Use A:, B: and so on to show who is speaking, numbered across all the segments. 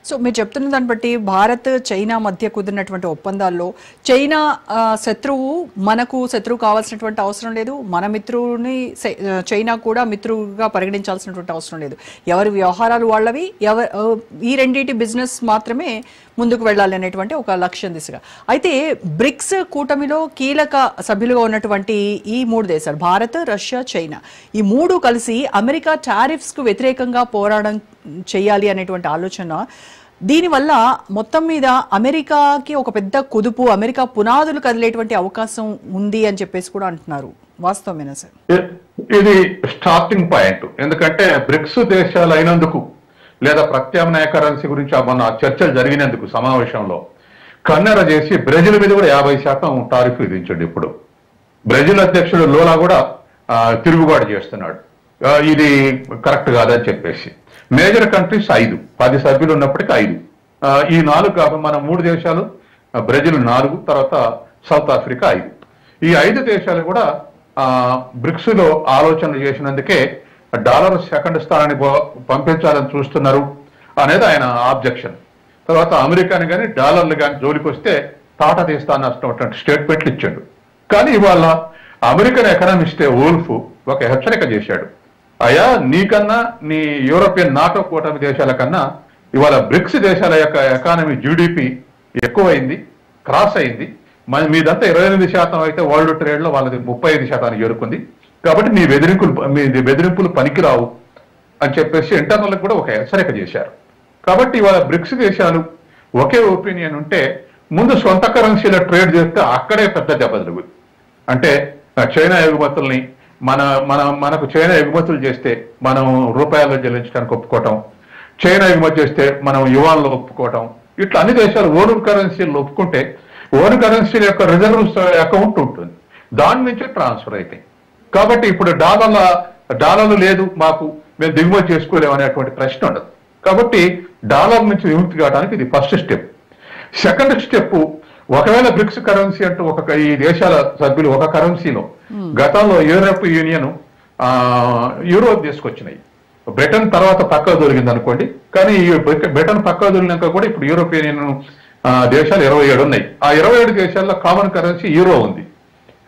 A: So మీరు చెప్తున్న దాన్ని బట్టి భారత్ చైనా మధ్య కుదిరినటువంటి ఒప్పందాల్లో చైనా శత్రువు మనకు శత్రువు కావాల్సినటువంటి అవసరం లేదు, మన మిత్రుని చైనా కూడా మిత్రువుగా పరిగణించాల్సినటువంటి అవసరం లేదు. ఎవరి వ్యవహారాలు వాళ్ళవి, ఈ రెండింటి బిజినెస్ మాత్రమే ముందుకు వెళ్ళాలి అనేటువంటి ఒక లక్ష్యం దిశగా. అయితే బ్రిక్స్ కూటమిలో కీలక సభ్యులుగా ఉన్నటువంటి ఈ మూడు దేశాలు భారత్, రష్యా, చైనా, ఈ మూడు కలిసి అమెరికా టారిఫ్స్ కు వ్యతిరేకంగా పోరాటం చేయాలి అనేటువంటి ఆలోచన. దీనివల్ల మొత్తం మీద అమెరికాకి ఒక పెద్ద కుదుపు, అమెరికా పునాదులు కదిలేటువంటి అవకాశం ఉంది అని చెప్పేసి కూడా అంటున్నారు. వాస్తవమేనా సార్?
B: ఇది స్టార్టింగ్ పాయింట్. ఎందుకంటే బ్రిక్స్ దేశాలు అయినందుకు లేదా ప్రత్యామ్నాయ కరెన్సీ గురించి మొన్న చర్చలు జరిగినందుకు సమావేశంలో కన్నెర చేసి బ్రెజిల్ మీద కూడా 50% టారిఫ్ విధించండి. ఇప్పుడు బ్రెజిల్ అధ్యక్షుడు లోలా కూడా తిరుగుబాటు చేస్తున్నాడు, ఇది కరెక్ట్ కాదని చెప్పేసి. మేజర్ కంట్రీస్ 5, 10 సభ్యులు ఉన్నప్పటికీ 5, ఈ 4 కాకుండా మన 3 దేశాలు, బ్రెజిల్ 4, తర్వాత సౌత్ ఆఫ్రికా 5. ఈ 5 దేశాలు కూడా బ్రిక్స్ లో ఆలోచనలు చేసినందుకే డాలర్ సెకండ్ స్థానాన్ని పంపించాలని చూస్తున్నారు అనేది ఆయన ఆబ్జెక్షన్. తర్వాత అమెరికాని కానీ డాలర్లు కానీ జోలికి వస్తే తాట తీస్తానటువంటి స్టేట్మెంట్లు ఇచ్చాడు. కానీ ఇవాళ అమెరికన్ ఎకనామిస్టే వోల్ఫ్ ఒక హెచ్చరిక చేశాడు. అయ్యా, నీకన్నా నీ యూరోపియన్ నాటో కూటమి దేశాల కన్నా ఇవాళ బ్రిక్స్ దేశాల యొక్క ఎకానమీ జీడిపి ఎక్కువైంది, క్రాస్ అయింది. మీదంతా 28% అయితే వరల్డ్ ట్రేడ్ లో వాళ్ళది 35% చేరుకుంది. కాబట్టి మీ బెదిరింపులు పనికిరావు అని చెప్పేసి ఇంటర్నల్ కూడా ఒక హెచ్చరిక చేశారు. కాబట్టి ఇవాళ బ్రిక్స్ దేశాలు ఒకే ఒపీనియన్ ఉంటే ముందు సొంత కరెన్సీలో ట్రేడ్ చేస్తే అక్కడే పెద్ద దెబ్బ జరుగుతుంది. అంటే చైనా ఎగుమతుల్ని మనకు చైనా ఎగుమతులు చేస్తే మనం రూపాయల్లో చెల్లించడానికి ఒప్పుకోవటం, చైనా ఎగుమతి చేస్తే మనం యువాన్లో ఒప్పుకోవటం, ఇట్లా అన్ని దేశాలు ఓన్ కరెన్సీలు ఒప్పుకుంటే ఓన్ కరెన్సీల యొక్క రిజర్వ్స్ అకౌంట్ ఉంటుంది, దాని నుంచి ట్రాన్స్ఫర్ అవుతాయి. కాబట్టి ఇప్పుడు డాలర్లు లేదు మాకు, మేము దిగుమతి చేసుకోలేము అనేటువంటి ప్రశ్న ఉండదు. కాబట్టి డాలర్ నుంచి విముక్తి కావడానికి ఇది ఫస్ట్ స్టెప్. సెకండ్ స్టెప్, ఒకవేళ బ్రిక్స్ కరెన్సీ అంటూ ఈ దేశాల సభ్యులు ఒక కరెన్సీలో గతంలో యూరోప్ యూనియన్ యూరో తీసుకొచ్చినాయి. బ్రిటన్ తర్వాత పక్కకు దొరికింది అనుకోండి, కానీ ఈ బ్రిటన్ పక్కకు దొరికినాక కూడా ఇప్పుడు యూరోపియన్ యూనియన్ దేశాలు 27 ఉన్నాయి. ఆ 27 దేశాల్లో కామన్ కరెన్సీ యూరో ఉంది.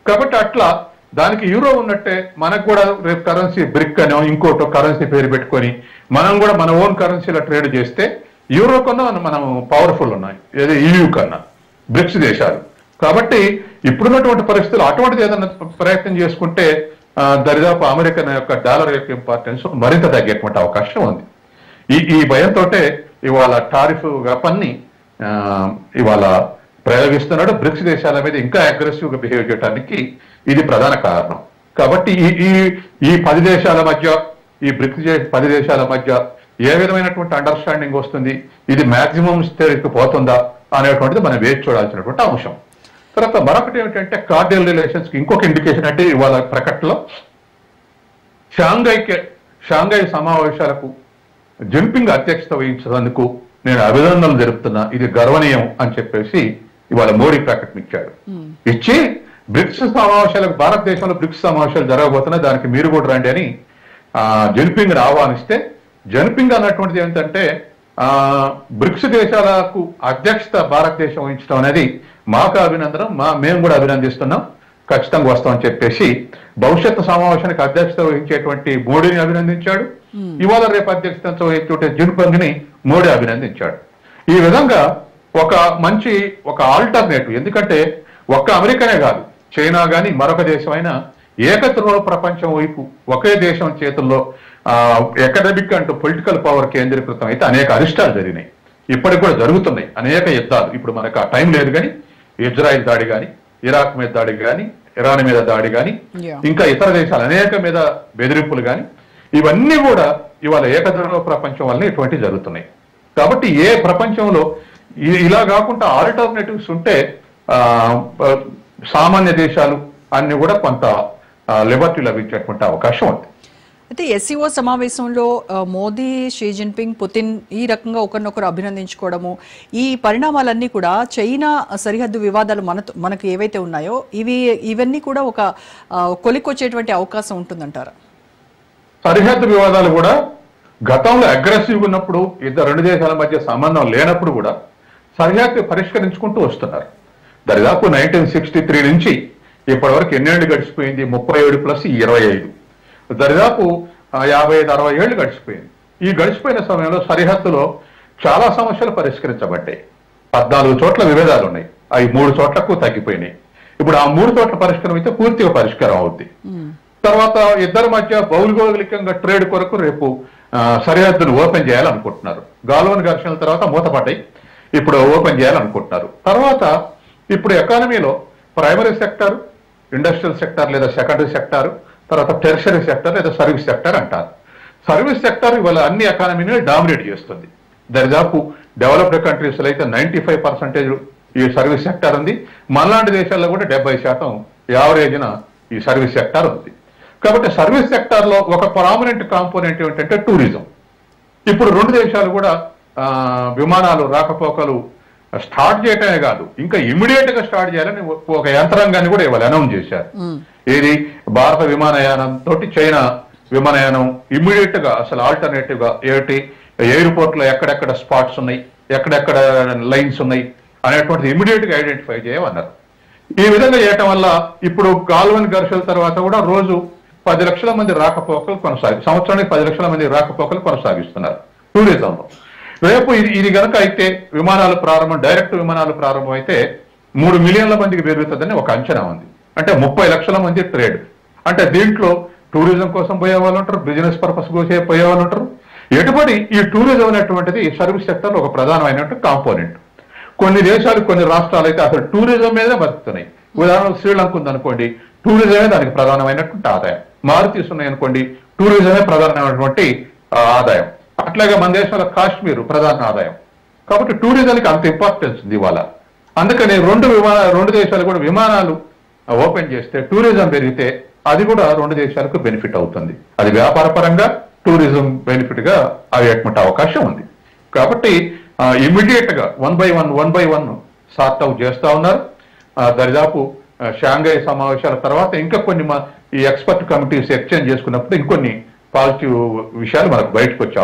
B: కాబట్టి అట్లా దానికి యూరో ఉన్నట్టే మనకు కూడా రేపు కరెన్సీ బ్రిక్ అని ఇంకోటో కరెన్సీ పేరు పెట్టుకొని మనం కూడా మన ఓన్ కరెన్సీలో ట్రేడ్ చేస్తే యూరో కన్నా మనం పవర్ఫుల్ ఉన్నాయి, ఏదో EU కన్నా బ్రిక్స్ దేశాలు. కాబట్టి ఇప్పుడున్నటువంటి పరిస్థితులు అటువంటిది ఏదైనా ప్రయత్నం చేసుకుంటే దరిదాపు అమెరికన్ యొక్క డాలర్ యొక్క ఇంపార్టెన్స్ మరింత తగ్గేటువంటి అవకాశం ఉంది. ఈ భయంతో ఇవాళ టారిఫ్ వెపన్ని ఇవాళ ప్రయోగిస్తున్నాడు. బ్రిక్స్ దేశాల మీద ఇంకా అగ్రెసివ్ గా బిహేవ్ చేయడానికి ఇది ప్రధాన కారణం. కాబట్టి ఈ 10 దేశాల మధ్య, ఈ బ్రిక్స్ 10 దేశాల మధ్య ఏ విధమైనటువంటి అండర్స్టాండింగ్ వస్తుంది, ఇది మాక్సిమం స్థితికి పోతుందా అనేటువంటిది మనం వేచి చూడాల్సినటువంటి అంశం. తర్వాత మరొకటి ఏమిటంటే కార్డియల్ రిలేషన్స్ కి ఇంకొక ఇండికేషన్ అంటే ఇవాళ ప్రకటనలో షాంఘై సమావేశాలకు జిన్పింగ్ అధ్యక్షత వహించినందుకు నేను అభినందనలు జరుపుతున్నా, ఇది గర్వనీయం అని చెప్పేసి ఇవాళ మోడీ ప్రకటన ఇచ్చాడు. ఇచ్చి బ్రిక్స్ సమావేశాలకు, భారతదేశంలో బ్రిక్స్ సమావేశాలు జరగబోతున్నాయి, దానికి మీరు కూడా రండి అని జిన్పింగ్ ఆహ్వానిస్తే, జిన్పింగ్ అన్నటువంటిది ఏంటంటే బ్రిక్స్ దేశాలకు అధ్యక్షత భారతదేశం వహించడం అనేది మాకు అభినందనం, మేము కూడా అభినందిస్తున్నాం, ఖచ్చితంగా వస్తామని చెప్పేసి భవిష్యత్తు సమావేశానికి అధ్యక్షత వహించేటువంటి మోడీని అభినందించాడు. ఇవాళ రేపు అధ్యక్షత వహించే జిన్పింగ్ ని మోడీ అభినందించాడు. ఈ విధంగా ఒక ఆల్టర్నేటివ్, ఎందుకంటే ఒక్క అమెరికానే కాదు, చైనా కానీ మరొక దేశం అయినా ఏకత్వ ప్రపంచం వైపు ఒకే దేశం చేతుల్లో ఎకడమిక్ అంటూ పొలిటికల్ పవర్ కేంద్రీకృతం అయితే అనేక అరిష్టాలు జరిగినాయి, ఇప్పటికి కూడా జరుగుతున్నాయి అనేక యుద్ధాలు. ఇప్పుడు మనకు ఆ టైం లేదు, కానీ ఇజ్రాయిల్ దాడి కానీ, ఇరాక్ మీద దాడి కానీ, ఇరాన్ మీద దాడి కానీ, ఇంకా ఇతర దేశాలు అనేక మీద బెదిరింపులు కానీ, ఇవన్నీ కూడా ఇవాళ ఏకద్రవ ప్రపంచం వల్ల ఇటువంటివి జరుగుతున్నాయి. కాబట్టి ఏ ప్రపంచంలో ఇలా కాకుండా ఆల్టర్నేటివ్స్ ఉంటే సామాన్య దేశాలు అన్ని కూడా కొంత లిబర్టీ లభించేటువంటి అవకాశం ఉంది.
A: అయితే SCO సమావేశంలో మోదీ, షీ జిన్పింగ్, పుతిన్ ఈ రకంగా ఒకరినొకరు అభినందించుకోవడము, ఈ పరిణామాలన్నీ కూడా చైనా సరిహద్దు వివాదాలు మనకు ఏవైతే ఉన్నాయో ఇవన్నీ కూడా ఒక కొలిక్కొచ్చేటువంటి అవకాశం ఉంటుందంటారా?
B: సరిహద్దు వివాదాలు కూడా గతంలో అగ్రెసివ్గా ఉన్నప్పుడు రెండు దేశాల మధ్య సంబంధం లేనప్పుడు కూడా సరిహద్దు పరిష్కరించుకుంటూ వస్తున్నారు. దరిదాపు 1963 నుంచి ఇప్పటి వరకు ఎన్నేళ్లు గడిచిపోయింది? 37+25 దరిదాపు 55-60 ఏళ్లు గడిచిపోయింది. ఈ గడిచిపోయిన సమయంలో సరిహద్దులో చాలా సమస్యలు పరిష్కరించబడ్డాయి. 14 చోట్ల విభేదాలు ఉన్నాయి, అవి 3 చోట్లకు తగ్గిపోయినాయి. ఇప్పుడు ఆ 3 చోట్ల పరిష్కారం అయితే పూర్తిగా పరిష్కారం అవుద్ది. తర్వాత ఇద్దరి మధ్య భౌగోళికంగా ట్రేడ్ కొరకు రేపు సరిహద్దును ఓపెన్ చేయాలనుకుంటున్నారు. గాల్వన్ ఘర్షణల తర్వాత మూతపడ్డాయి, ఇప్పుడు ఓపెన్ చేయాలనుకుంటున్నారు. తర్వాత ఇప్పుడు ఎకానమీలో ప్రైమరీ సెక్టర్, ఇండస్ట్రియల్ సెక్టర్ లేదా సెకండరీ సెక్టర్, తర్వాత టెర్షరీ సెక్టర్ లేదా సర్వీస్ సెక్టర్ అంటారు. సర్వీస్ సెక్టర్ ఇవాళ అన్ని ఎకానమీని డామినేట్ చేస్తుంది. దరిదాపు డెవలప్డ్ కంట్రీస్లో అయితే 95% ఈ సర్వీస్ సెక్టర్ ఉంది. మనలాంటి దేశాల్లో కూడా 70% యావరేజ్న ఈ సర్వీస్ సెక్టర్ ఉంది. కాబట్టి సర్వీస్ సెక్టార్లో ఒక ప్రామినెంట్ కాంపోనెంట్ ఏమిటంటే టూరిజం. ఇప్పుడు రెండు దేశాలు కూడా విమానాలు రాకపోకలు స్టార్ట్ చేయటమే కాదు, ఇంకా ఇమ్మీడియట్ గా స్టార్ట్ చేయాలని ఒక యంత్రాంగాన్ని కూడా ఇవాళ అనౌన్స్ చేశారు. ఏది? భారత విమానయానం తోటి చైనా విమానయానం ఇమ్మీడియట్ గా అసలు ఆల్టర్నేటివ్ గా ఏమిటి, ఎయిర్పోర్ట్ లో ఎక్కడెక్కడ స్పాట్స్ ఉన్నాయి, ఎక్కడెక్కడ లైన్స్ ఉన్నాయి అనేటువంటిది ఇమ్మీడియట్ గా ఐడెంటిఫై చేయమన్నారు. ఈ విధంగా చేయటం వల్ల ఇప్పుడు గాల్వన్ ఘర్షణల తర్వాత కూడా రోజు 10 లక్షల మంది రాకపోకలు సంవత్సరానికి 10 లక్షల మంది రాకపోకలు కొనసాగిస్తున్నారు టూరిజంలో. రేపు ఇది కనుక అయితే విమానాలు ప్రారంభం, డైరెక్ట్ విమానాలు ప్రారంభం అయితే 3 మిలియన్ల మందికి పెరుగుతుందని ఒక అంచనా ఉంది. అంటే 30 లక్షల మంది ట్రేడ్. అంటే దీంట్లో టూరిజం కోసం పోయే వాళ్ళు ఉంటారు, బిజినెస్ పర్పస్ కోసం పోయే వాళ్ళు ఉంటారు. ఎటుబడి ఈ టూరిజం అనేటువంటిది సర్వీస్ సెక్టర్ లో ఒక ప్రధానమైనటువంటి కాంపోనెంట్. కొన్ని దేశాలు, కొన్ని రాష్ట్రాలు అయితే అసలు టూరిజం మీదే బతుకుతున్నాయి. ఉదాహరణకు శ్రీలంక ఉందనుకోండి, టూరిజమే దానికి ప్రధానమైనటువంటి ఆదాయం. మారుతీస్ ఉన్నాయి అనుకోండి, టూరిజమే ప్రధానమైనటువంటి ఆదాయం. అట్లాగే మన దేశంలో కాశ్మీర్ ప్రధాన ఆదాయం. కాబట్టి టూరిజంకి అంత ఇంపార్టెన్స్ ఉంది ఇవాళ. అందుకని రెండు దేశాలు కూడా విమానాలు ఓపెన్ చేస్తే, టూరిజం పెరిగితే అది కూడా రెండు దేశాలకు బెనిఫిట్ అవుతుంది. అది వ్యాపార పరంగా, టూరిజం బెనిఫిట్ గా అయ్యేటువంటి అవకాశం ఉంది. కాబట్టి ఇమ్మీడియట్ గా 1 by 1 సార్ట్ అవుట్ చేస్తా ఉన్నారు. దరిదాపు షాంఘై సమావేశాల తర్వాత ఇంకా కొన్ని ఈ ఎక్స్పర్ట్ కమిటీస్ ఎక్స్చేంజ్ చేసుకున్నప్పుడు ఇంకొన్ని పాజిటివ్ విషయాలు మనకు బయటకు వచ్చాయి.